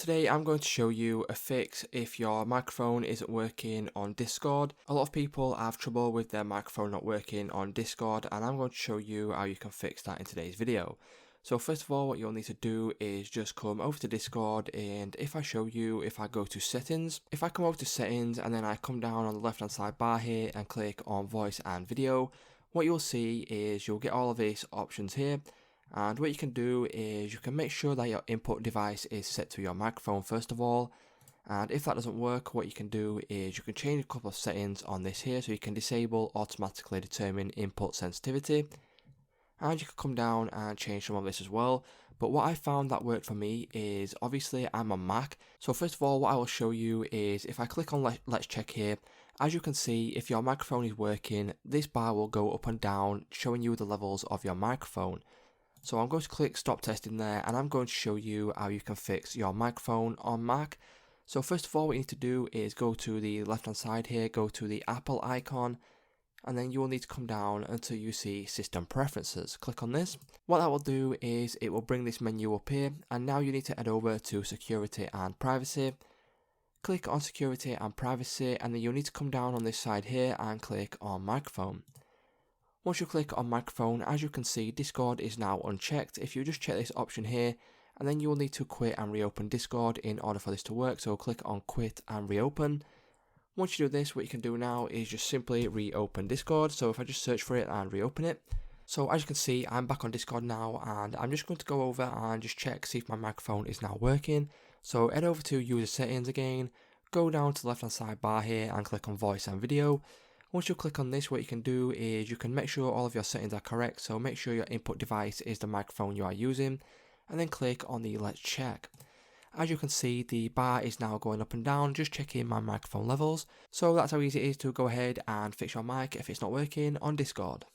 today I'm going to show you a fix if your microphone isn't working on Discord. A lot of people have trouble with their microphone not working on Discord, and I'm going to show you how you can fix that in today's video. So first of all, what you'll need to do is just come over to Discord, and if I go to settings, if I come over to settings and then I come down on the left hand side bar here and click on voice and video, what you'll see is you'll get all of these options here. And what you can do is you can make sure that your input device is set to your microphone first of all. And if that doesn't work, what you can do is you can change a couple of settings on this here. So you can disable automatically determine input sensitivity. And you can come down and change some of this as well. But what I found that worked for me is, obviously I'm on Mac. So first of all, what I will show you is if I click on Let's Check here, as you can see, if your microphone is working, this bar will go up and down, showing you the levels of your microphone. So I'm going to click stop testing there, and I'm going to show you how you can fix your microphone on Mac. So first of all, what you need to do is go to the left hand side here, go to the Apple icon, and then you will need to come down until you see system preferences. Click on this. What that will do is it will bring this menu up here, and now you need to head over to security and privacy. Click on security and privacy, and then you'll need to come down on this side here and click on microphone. Once you click on microphone, as you can see, Discord is now unchecked. If you just check this option here, and then you will need to quit and reopen Discord in order for this to work. So click on quit and reopen. Once you do this, what you can do now is just simply reopen Discord. So if I just search for it and reopen it. So as you can see, I'm back on Discord now, and I'm just going to go over and just check, see if my microphone is now working. So head over to user settings again, go down to the left hand side bar here and click on voice and video. Once you click on this, what you can do is you can make sure all of your settings are correct. So make sure your input device is the microphone you are using, and then click on the Let's Check. As you can see, the bar is now going up and down, just checking my microphone levels. So that's how easy it is to go ahead and fix your mic if it's not working on Discord.